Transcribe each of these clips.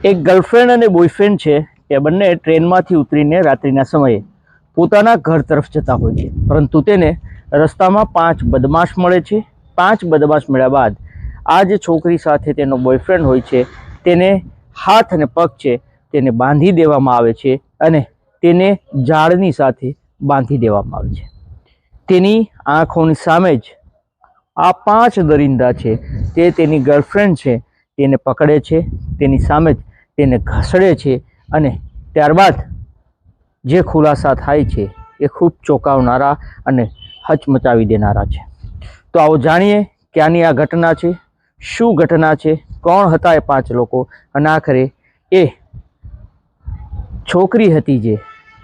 એક ગર્લફ્રેન્ડ અને બોયફ્રેન્ડ છે એ બંને ટ્રેનમાંથી ઉતરીને રાત્રિના સમયે પોતાના ઘર તરફ જતા હોય છે, પરંતુ તેને રસ્તામાં 5 બદમાશ મળે છે। 5 બદમાશ મળ્યા બાદ આ જે છોકરી સાથે તેનો બોયફ્રેન્ડ હોય છે તેને હાથ અને પગ છે તેને બાંધી દેવામાં આવે છે અને તેને ઝાડની સાથે બાંધી દેવામાં આવે છે। તેની આંખોની સામે જ આ 5 દરિંદા છે તે તેની ગર્લફ્રેન્ડ છે તેને પકડે છે, તેની સામે જ તેને ઘસડે છે અને ત્યારબાદ જે ખુલાસા થાય છે એ ખૂબ ચોંકાવનારા અને હચમચાવી દેનારા છે। તો આવો જાણીએ ક્યાંની આ ઘટના છે, શું ઘટના છે, કોણ હતા એ 5 લોકો અને આખરે એ છોકરી હતી જે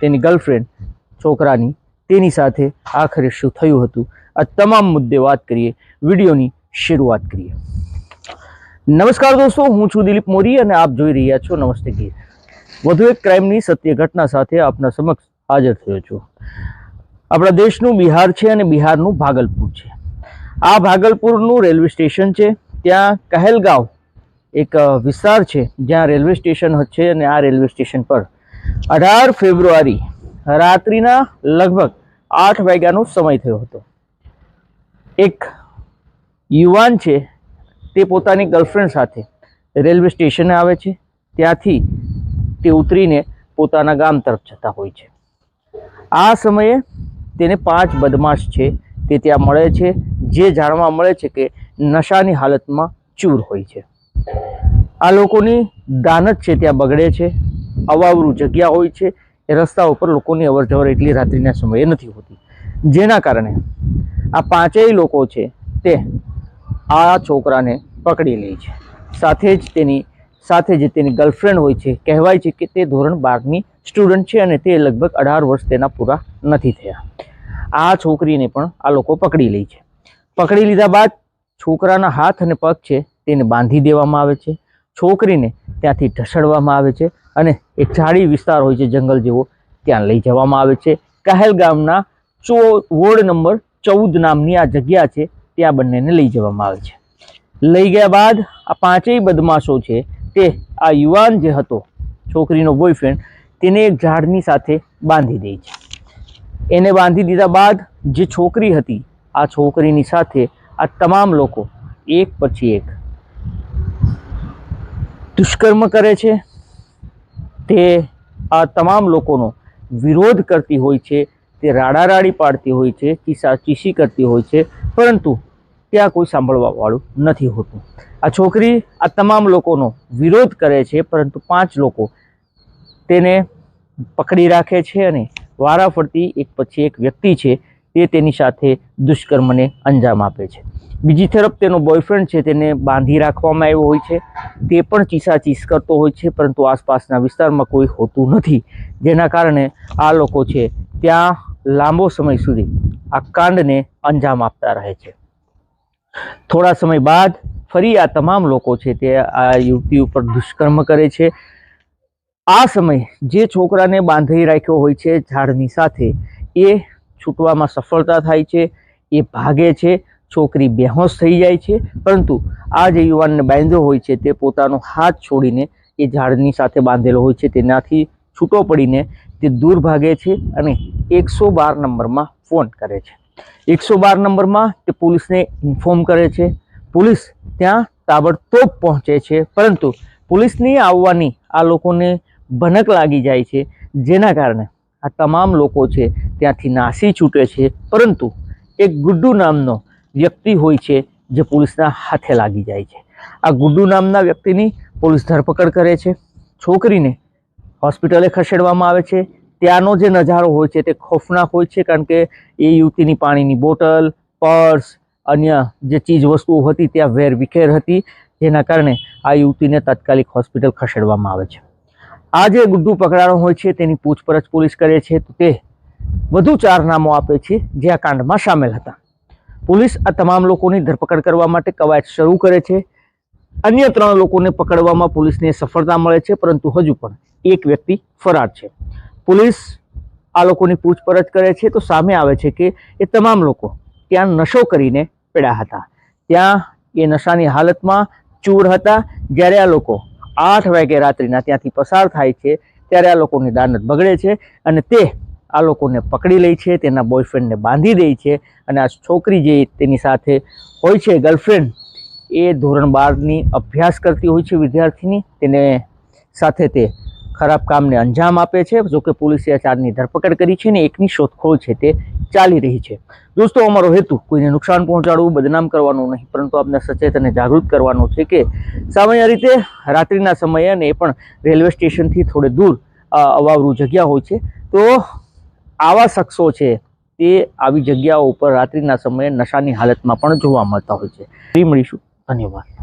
તેની ગર્લફ્રેન્ડ છોકરાની તેની સાથે આખરે શું થયું હતું। આ તમામ મુદ્દે વાત કરીએ, વિડીયોની શરૂઆત કરીએ। નમસ્કાર દોસ્તો, હું છું દિલીપ મોરી અને આપ જોઈ રહ્યા છો નમસ્તે ગીર। વધુ એક ક્રાઇમની સત્ય ઘટના સાથે આપના સમક્ષ હાજર થયો છું। આપણા દેશનું બિહાર છે અને બિહારનું ભાગલપુર છે। આ ભાગલપુરનું રેલવે સ્ટેશન છે, ત્યાં કહેલગાંવ એક વિસ્તાર છે જ્યાં રેલવે સ્ટેશન છે અને આ રેલવે સ્ટેશન પર 18 ફેબ્રુઆરી રાત્રિના લગભગ 8 વાગ્યાનો સમય થયો હતો। એક યુવાન છે તે પોતાની ગર્લફ્રેન્ડ સાથે રેલવે સ્ટેશને આવે છે, ત્યાંથી તે ઉતરીને પોતાના ગામ તરફ જતા હોય છે। આ સમયે તેને 5 બદમાશ છે તે ત્યાં મળે છે, જે જાણવા મળે છે કે નશાની હાલતમાં ચૂર હોય છે। આ લોકોની દાનત છે ત્યાં બગડે છે, અવાવરું જગ્યા હોય છે, એ રસ્તા ઉપર લોકોની અવરજવર એટલી રાત્રિના સમયે નથી હોતી, જેના કારણે આ 5 લોકો છે તે આ છોકરાને પકડી લે છે। સાથે જ તેની ગર્લફ્રેન્ડ હોય છે। કહેવાય છે કે તે ધોરણ 12ની સ્ટુડન્ટ છે અને તે લગભગ 18 વર્ષ તેના પૂરા નથી થયા। આ છોકરીને પણ આ લોકો પકડી લે છે। પકડી લીધા બાદ છોકરાના હાથ અને પગ છે તેને બાંધી દેવામાં આવે છે, છોકરીને ત્યાંથી ઢસડવામાં આવે છે અને એક ઝાડી વિસ્તાર હોય છે, જંગલ જેવો, ત્યાં લઈ જવામાં આવે છે। કહેલગામના વોર્ડ નંબર 14 નામની આ જગ્યા છે, ત્યાં બંનેને લઈ જવામાં આવે છે। લઈ ગયા બાદ આ 5 બદમાશો છે તે આ યુવાન જે હતો છોકરીનો બોયફ્રેન્ડ તેને એક ઝાડની સાથે બાંધી દે છે। એને બાંધી દીધા બાદ જે છોકરી હતી આ છોકરીની સાથે આ તમામ લોકો એક પછી એક દુષ્કર્મ કરે છે। તે આ તમામ લોકોનો વિરોધ કરતી હોય છે, તે રાડારાડી પાડતી હોય છે, ચીસાચીસી કરતી હોય છે, પરંતુ ત્યાં કોઈ સાંભળવા વાળું નથી હોતું। આ છોકરી આ તમામ લોકોનો વિરોધ કરે છે, પરંતુ 5 લોકો તેને પકડી રાખે છે અને વારાફરતી એક પછી એક વ્યક્તિ છે તે તેની સાથે દુષ્કર્મને અંજામ આપે છે। બીજી તરફ તેનો બોયફ્રેન્ડ છે તેને બાંધી રાખવામાં આવ્યો હોય છે, તે પણ ચીસાચીસ કરતો હોય છે, પરંતુ આસપાસના વિસ્તારમાં કોઈ હોતું નથી, જેના કારણે આ લોકો છે ત્યાં લાંબો સમય સુધી આ કાંડને અંજામ આપતા રહે છે। થોડા સમય બાદ ફરી આ તમામ લોકો છે તે આ યુવતી ઉપર દુષ્કર્મ કરે છે। આ સમયે જે છોકરાને બાંધી રાખ્યો હોય છે ઝાડની સાથે એ છૂટવામાં સફળતા થાય છે, એ ભાગે છે, છોકરી બેહોશ થઈ જાય છે, પરંતુ આ જે યુવાનને બાંધ્યો હોય છે તે પોતાનો હાથ છોડીને એ ઝાડની સાથે બાંધેલો હોય છે તેનાથી છૂટો પડીને તે દૂર ભાગે છે અને 112 નંબરમાં ફોન કરે છે। 112 નંબરમાં તે પોલીસને ઇન્ફોર્મ કરે છે। પોલીસ ત્યાં તાબડતોબ પહોંચે છે, પરંતુ પોલીસની આવવાની આ લોકોને ભનક લાગી જાય છે, જેના કારણે આ તમામ લોકો છે ત્યાંથી નાસી છૂટે છે, પરંતુ એક ગુડ્ડુ નામનો વ્યક્તિ હોય છે જે પોલીસના હાથે લાગી જાય છે। આ ગુડ્ડુ નામના વ્યક્તિની પોલીસ ધરપકડ કરે છે, છોકરીને હોસ્પિટલે ખસેડવામાં આવે છે। ત્યાંનો જે નજારો હોય છે તે ખોફનાક હોય છે, કારણ કે એ યુવતીની પાણીની બોટલ, પર્સ, અન્ય જે ચીજ વસ્તુઓ હતી ત્યાં વેરવિખેર હતી, જેના કારણે આ યુવતીને તાત્કાલિક હોસ્પિટલ ખસેડવામાં આવે છે। આ જે ગુડ્ડુ પકડાણો હોય છે તેની પૂછપરછ પોલીસ કરે છે તો તે વધુ 4 નામો આપે છે જે આ કાંડમાં સામેલ હતા। પોલીસ આ તમામ લોકોની ધરપકડ કરવા માટે કવાયત શરૂ કરે છે। અન્ય 3 લોકોને પકડવામાં પોલીસને સફળતા મળે છે, પરંતુ હજુ પણ એક વ્યક્તિ ફરાર છે। પોલીસ આ લોકોની પૂછપરછ કરે છે તો સામે આવે છે કે એ તમામ લોકો ત્યાં નશો કરીને પડ્યા હતા, ત્યાં એ નશાની હાલતમાં ચૂર હતા, જ્યારે આ લોકો 8 વાગે રાત્રિના ત્યાંથી પસાર થાય છે ત્યારે આ લોકોની દાનત બગડે છે અને તે આ લોકોને પકડી લે છે, તેના બોયફ્રેન્ડને બાંધી દે છે અને આ છોકરી જે તેની સાથે હોય છે ગર્લફ્રેન્ડ, એ ધોરણ 12ની અભ્યાસ કરતી હોય છે વિદ્યાર્થીની, તેને સાથે તે ખરાબ કામને અંજામ આપે છે. જોકે પોલીસે આ 4ની ધરપકડ કરી છે ને એકની શોધખોળ છે તે ચાલી રહી છે. દોસ્તો, અમારો હેતુ કોઈને નુકસાન પહોંચાડવું, બદનામ કરવાનું નહીં, પરંતુ આપને સચેત અને જાગૃત કરવાનું છે કે સામાન્ય રીતે રાત્રિના સમયે અને એ પણ રેલવે સ્ટેશનથી થોડે દૂર અવાવરું જગ્યા હોય છે, તો આવા શખ્સો છે તે આવી જગ્યાઓ ઉપર રાત્રિના સમયે નશાની હાલતમાં પણ જોવા મળતા હોય છે. ફરી મળીશું. ધન્યવાદ.